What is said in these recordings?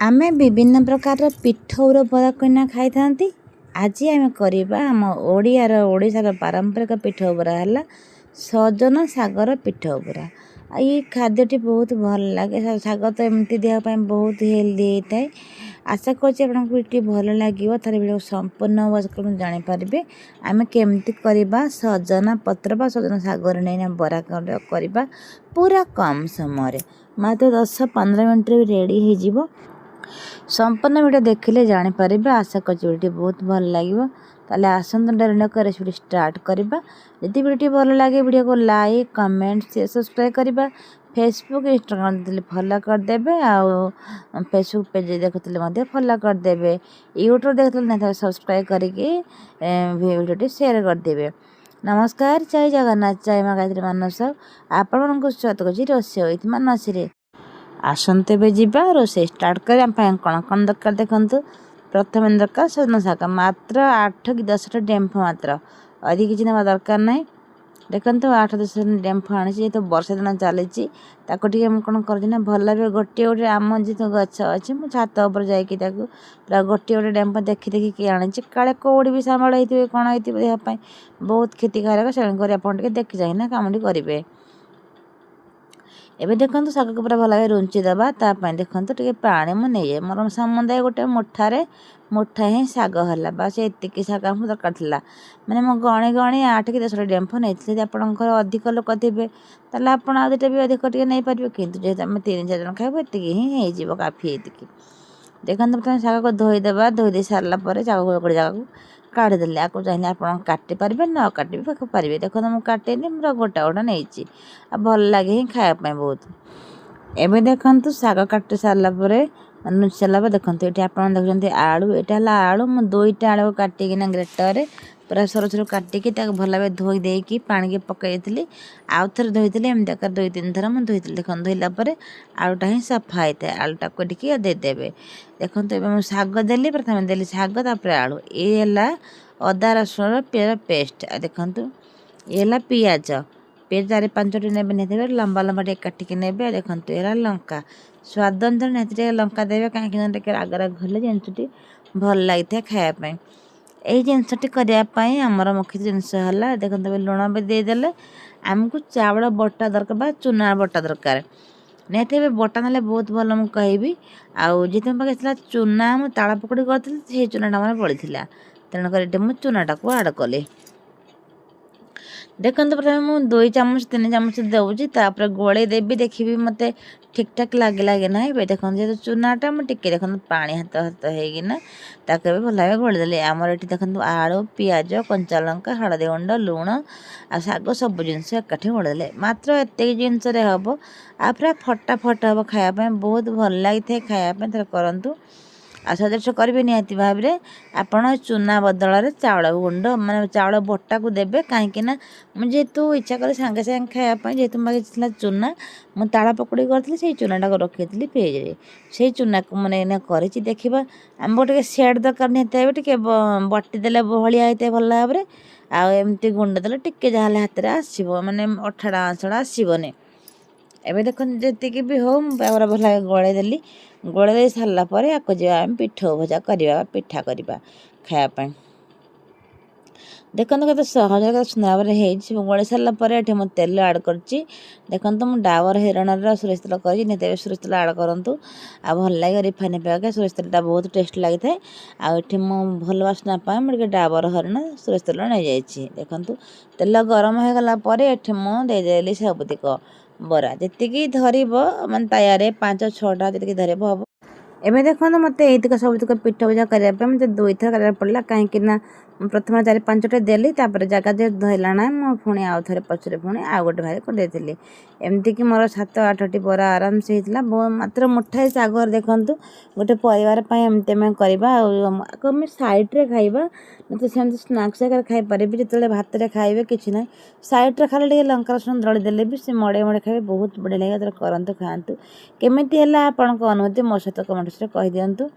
आमे विभिन्न प्रकार पिठौर बरा खाई था। आज आम करवा आम ओडिशार पारंपरिक पिठौरा है सजन सागर पिठौरा। ये खाद्यटी बहुत भल लगे। साग तो एमती देहपाई बहुत हेल्दी होता है। आशा कर भल लगे तार वीडियो संपूर्ण जानीपारे आम केमती करवा सजना पत्र बा सजना सागर नहीं बरा करवा पूरा कम समय मात्र 10-15 मिनट रेडी हो। संपूर्ण वीडियो देखिले जानीपारे। आशा कर वीडियो बहुत भल लगे ताले आसंत डायरेक्ट रेसिपी स्टार्ट करवा। यदि वीडियो भल लगे वीडियो को लाइक कमेंट शेयर सब्सक्राइब करवा। फेसबुक इंस्टाग्राम फॉलो करदे आ फेसबुक पेज देखते फॉलो करदे। यूट्यूब देखते सब्सक्राइब करके वीडियो शेयर करदे। नमस्कार जय जगन्नाथ जय माँ गायत्री मानस आपण को स्वागत कर रोषे मानसी आसंते जा रोषे स्टार्ट कर कौन कौन दरकार देखु। प्रथम दरकार सजना शाग मात्र 8 कि 10टा डेम्फ मात्र अधिक किसी ना दरकार ना। देखो 8-10 डेम्फ आनी तो वर्षा दिन चली कौन करना भल लगे गोटे गोटे आम जी गच अच्छे मुझे छात उपर जाकि पूरा गोटे गोटे डेम्फ देखी देखिए आनी काले कौड़ी भी सामाल होते कौन होती देहपाई बहुत क्षतिकारक तेणुक देखी जाइना कमटी करेंगे। एबे देखो शाग को पूरा भल रुंची दबा देखो टे पानी मुझे मोर समुदाय गोटे मुठा ही शाग है बस एतिक शाग दरकार था। मैंने मो गणी गणी 8 कि 10 डेम्फ नहीं आपंकर अधिक लोक थे आप दुटा भी अधिक टे नहीं पारे कि जेहतु आम 3-4 जन खाइबू एति हो काफी एतिक। देखो प्रथम शाग को धोईदेवा धोई सारापर शाग गोटे जगह काढ़ीदे आपको चाहिए आप काटी पारे न काटि पारे। देखो मुझे काटेनि पूरा गोटा गोटा नहीं भल लगे ही खायापाई बहुत। एवं देखु शाग काटि सारापर नुची सारापर देखो ये आप देखते आलू यहाँ आलू मुझे 2टा आलू काटिकिना ग्रेटर पूरा सर सर काटिकी भल भाव धोई देकी पानी के पकई आउ थे धोई एमती 2-3 थर मुझे धोई देख धोलापर आलूटा ही सफा होता है आलूटा काटिकी देदेवे। देखो ये शाग देली प्रथम देली शाग आलू ये अदा रसुण प्याज पेस्ट देखु ये पियाज 4-5टी ने लंबा लंबा टे काटिकी ने देखो ये लंका स्वाद अनुसार निहती लंका देवे कहीं राग राग हेल्ले जिनटी भल लगी खायापाई। यही जिनटी करने आमर मुख्य जिनस है देखो लुण भी देदेले आमको चावल बटा दरकार चूना बटा दरकार नहीं बटा ना बहुत भल मुझे कहबी आउ जी पाखे चूना मुझे ताल पकड़ी करी चूनाटा मैंने पड़ा तेणुक मुझे चूनाटा को आड कली। देखो प्रथम मुझे 2 चामच 3 चामच दूसरी गोले देवी देखी मत ठीक ठाक लगे ना। देखो जेहतु चूनाटा मुझे देखो पानी हाथ हाथ होना भल भाव गोलीदेली आमर ये देखो आलू पियाज कंचा लंका हलदी गुंड लुण आ शाग सब जिनस एकाठी गोलीदेले मात्र एतिक जिनस हम आ पूरा फटाफट हम खायापाई बहुत भल लगी खायापाई थोड़ा करूँ। आ सजेस्ट करेंगे निहाती भाव में आपड़ चूना बदल चाउल गुंड माने चाउल बटा को देवे कहीं जेहेतु इच्छा करी सांगे सांगे खायापाई जेहेतु मागे चूना मुझे ताड़ पकड़ी करी से चूनाटा को रखी फ्रिज से चूना को मैंने कर देखा आम टे सेट दरकार नहीं टे बटीदे बहलिया होता है भल भाव में आमती गुंड देले टे जहाँ हाथ में आसो मैंने अठाड़ा आंसड़ा आसबनी। एवं देखो जी भी हो भल गोलेदेली गोले दे सारापर आपको जा पिठौ भजा करवा पिठा करवा खायापाई। देखो कत सहज सुंदर भाव हो गोली सारापर ये मुझे तेल आड कर देखो मुझे डाबर हिरणर सोरिष तेल कर सोरिष तेल आड करूँ आ भल लगे रिफाइन पे सोरिष तेलटा बहुत टेस्ट लगी था आठ भल बास्ना मुझे डाबर हरण सोरिष तेल नहीं जाइए। देखो तेल गरम हो गलापर ये मुझेदेली सबुतिक बरा जी धरब मैं तैयार 5-6टा जी धरब हम। एवं देखो मत यतिक सबुतिक पिठा भजा करने मत 2 थर कर पड़ा कहीं प्रथम 4-5टा देली जगह जो धरला ना मुझे आउ थे पचरे पुणी आउ गोटे भाई को देती एमती कि मोर 7-8टी बरा आराम से होता मात्र मुठाए शाग देखूँ गोटे परिवार एमती आम करवा सैड्रे खाइबा तो सेमती स्नाक्स आकार खाईपारे जो भात खाइबे कि ना सैड्रे खाली लंका रसुण दली देले भी से मड़े मड़े खाइबे बहुत बढ़िया लगे करूँ खातु केमी है आपण अनुभूति मो सहित कमेंट कर दिंतु।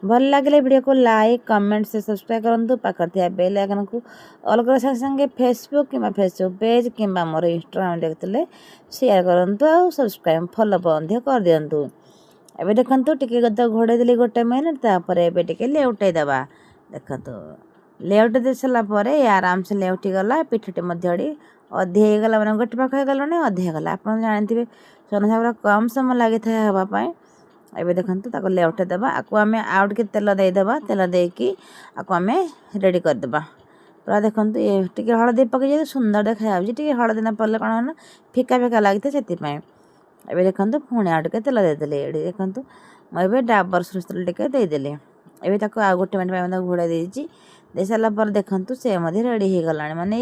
भल लगे वीडियो को लाइक कमेंट से सब्सक्राइब करूँ पाखे बेल आइकन को ऑल कर संगे फेसबुक कि फेसबुक पेज कि मोर इंस्टाग्राम देखते शेयर करूँ आ सब्सक्राइब फॉलो कर दिंतु। ଏବେ ଦେଖନ୍ତୁ ଟିକେ ଘୋଡ଼େଇ ଦେଲି 1 ମିନିଟ୍। ତାପରେ ଏବେ ଟିକେ ଲେଉଟାଇ ଦେବା। ଦେଖନ୍ତୁ ଲେଉଟାଇ ଦେଇ ସାରିଲା ପରେ ଆରାମସେ ଲେଉଟି ଗଲା। ପିଠଟି ମଧ୍ୟ ଅଧିକ ହେଇଗଲା, ମାନେ ଗୋଟେ ପାଖ ହେଇଗଲାଣି, ଅଧିକ ହେଇଗଲା। ଆପଣ ଜାଣିଥିବେ ସଜନା ଶାଗ କମ୍ ସମୟ ଲାଗିଥାଏ ହେବା ପାଇଁ। ଏବେ ଦେଖନ୍ତୁ ତାକୁ ଲେଉଟାଇ ଦେବା। ଆକୁ ଆମେ ଆଉ ଟିକେ ତେଲ ଦେଇଦେବା। ତେଲ ଦେଇକି ଆକୁ ଆମେ ରେଡ଼ି କରିଦେବା। ପୁରା ଦେଖନ୍ତୁ ଟିକେ ହଳଦୀ ପକାଇ ସୁନ୍ଦର ଦେଖାଯାଉଛି। ଟିକେ ହଳଦୀ ନ ପଡ଼ିଲେ କ'ଣ ନା ଫିକା ଫିକା ଲାଗିଥାଏ, ସେଥିପାଇଁ। ଏବେ ଦେଖନ୍ତୁ ପୁଣି ଆଉ ଟିକେ ତେଲ ଦେଇଦେଲି। ଏଠି ଦେଖନ୍ତୁ ମୁଁ ଏବେ ଡାବର ସୋରିଷ ତେଲ ଟିକେ ଦେଇଦେଲି। ଏବେ ତାକୁ ଆଉ 1 ମିନିଟ୍ ପାଇଁ ମଧ୍ୟ ଘୋଡ଼ାଇ ଦେଇଛି। ଦେଇସାରିଲା ପରେ ଦେଖନ୍ତୁ ସେ ମଧ୍ୟ ରେଡ଼ି ହେଇଗଲାଣି, ମାନେ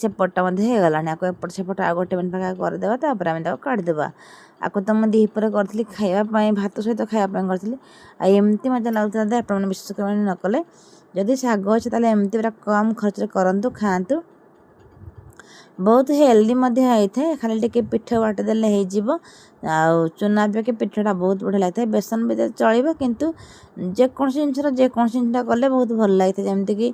ସେପଟଟା ମଧ୍ୟ ହେଇଗଲାଣି। ଆକୁ ଏପଟ ସେପଟ ଆଉ 1 ମିନିଟ୍ ପାଖା କରିଦେବା। ତାପରେ ଆମେ ତାକୁ କାଢ଼ିଦେବା। ଆକୁ ତ ମୁଁ ଦ୍ୱିପହରେ କରିଥିଲି ଖାଇବା ପାଇଁ, ଭାତ ସହିତ ଖାଇବା ପାଇଁ କରିଥିଲି। ଆଉ ଏମିତି ମଜା ଲାଗୁଥିଲା ଯେ ଆପଣମାନେ ବିଶ୍ୱାସ କରିବେନି, ନ କଲେ। ଯଦି ଶାଗ ଅଛି ତାହେଲେ ଏମିତି ପୁରା କମ୍ ଖର୍ଚ୍ଚରେ କରନ୍ତୁ, ଖାଆନ୍ତୁ। ବହୁତ ହେଲ୍ଦି ମଧ୍ୟ ହେଇଥାଏ। ଖାଲି ଟିକେ ପିଠା ବାଟି ଦେଲେ ହେଇଯିବ। ଆଉ ଚୁନା ଅପେକ୍ଷା ପିଠାଟା ବହୁତ ବଢ଼ିଆ ଲାଗିଥାଏ। ବେସନ ବି ଚଳିବ, କିନ୍ତୁ ଯେକୌଣସି ଜିନିଷଟା କଲେ ବହୁତ ଭଲ ଲାଗିଥାଏ। ଯେମିତିକି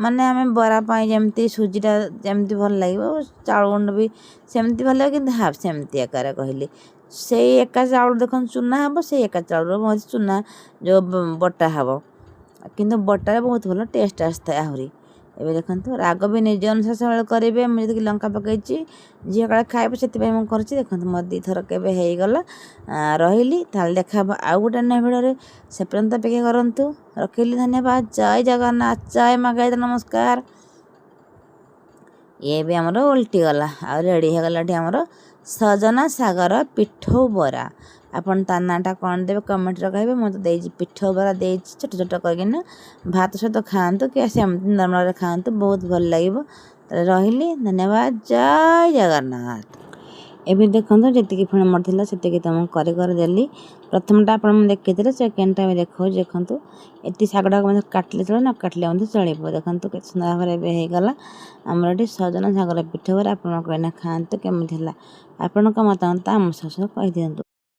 ମାନେ ଆମେ ବରା ପାଇଁ ଯେମିତି ସୁଜିଟା ଯେମିତି ଭଲ ଲାଗିବ, ଚାଉଳ ଗୁଣ୍ଡ ବି ସେମିତି ଭଲ ଲାଗିବ, କିନ୍ତୁ ହାଫ୍ ସେମିତି ଆକାର କହିଲି। ସେଇ ଏକା ଚାଉଳ ଦେଖନ୍ତୁ ଚୁନା ହେବ, ସେଇ ଏକା ଚାଉଳର ମଧ୍ୟ ଚୁନା ଯେଉଁ ବଟା ହେବ, କିନ୍ତୁ ବଟାରେ ବହୁତ ଭଲ ଟେଷ୍ଟ ଆସିଥାଏ ଆହୁରି। ଏବେ ଦେଖନ୍ତୁ ରାଗ ବି ନିଜ ଅନୁସାରେ ସବୁବେଳେ କରିବେ। ମୁଁ ଯେତିକି ଲଙ୍କା ପକାଇଛି, ଝିଅ କାଳେ ଖାଇବ, ସେଥିପାଇଁ ମୁଁ କରୁଛି। ଦେଖନ୍ତୁ ମୋର 2 ଥର କେବେ ହେଇଗଲା। ରହିଲି, ତାହେଲେ ଦେଖା ହେବ ଆଉ ଗୋଟେ ନୂଆ ଭିଡ଼ିଓରେ। ସେ ପର୍ଯ୍ୟନ୍ତ ଅପେକ୍ଷା କରନ୍ତୁ। ରଖିଲି, ଧନ୍ୟବାଦ। ଜୟ ଜଗନ୍ନାଥ, ଜୟ ମା ଗାୟତ୍ରୀ, ନମସ୍କାର। ଇଏ ବି ଆମର ଓଲଟି ଗଲା। ଆଉ ରେଡ଼ି ହେଇଗଲା ଏଠି ଆମର ସଜନା ଶାଗର ପିଠଉ ବରା। ଆପଣ ତା ନାଁଟା କ'ଣ ଦେବେ କମେଣ୍ଟରେ କହିବେ। ମୁଁ ତ ଦେଇଛି ପିଠଉ ବରା ଦେଇଛି, ଛୋଟ ଛୋଟ କରିକିନା। ଭାତ ସହିତ ଖାଆନ୍ତୁ କି ସେମିତି ନର୍ମାଲରେ ଖାଆନ୍ତୁ, ବହୁତ ଭଲ ଲାଗିବ। ତାହେଲେ ରହିଲି, ଧନ୍ୟବାଦ, ଜୟ ଜଗନ୍ନାଥ। ଏବେ ଦେଖନ୍ତୁ ଯେତିକି ପୁଣି ମୋର ଥିଲା ସେତିକି ତ ମୁଁ କରିଦେଲି। ପ୍ରଥମଟା ଆପଣ ମୁଁ ଦେଖେଇଥିଲେ, ସେକେଣ୍ଡଟା ବି ଦେଖାଉଛି। ଦେଖନ୍ତୁ ଏଠି ଶାଗଟାକୁ ମଧ୍ୟ କାଟିଲେ ଚଳିବ, ନ କାଟିଲେ ମଧ୍ୟ ଚଳିବ। ଦେଖନ୍ତୁ କେତେ ସୁନ୍ଦର ଭାବରେ ଏବେ ହେଇଗଲା ଆମର ଏଠି ସଜନା ଶାଗର ପିଠଉ ବରା। ଆପଣ କହିନା ଖାଆନ୍ତୁ କେମିତି ହେଲା। ଆପଣଙ୍କ ମତାମତ ଆମ ସହ କହିଦିଅନ୍ତୁ।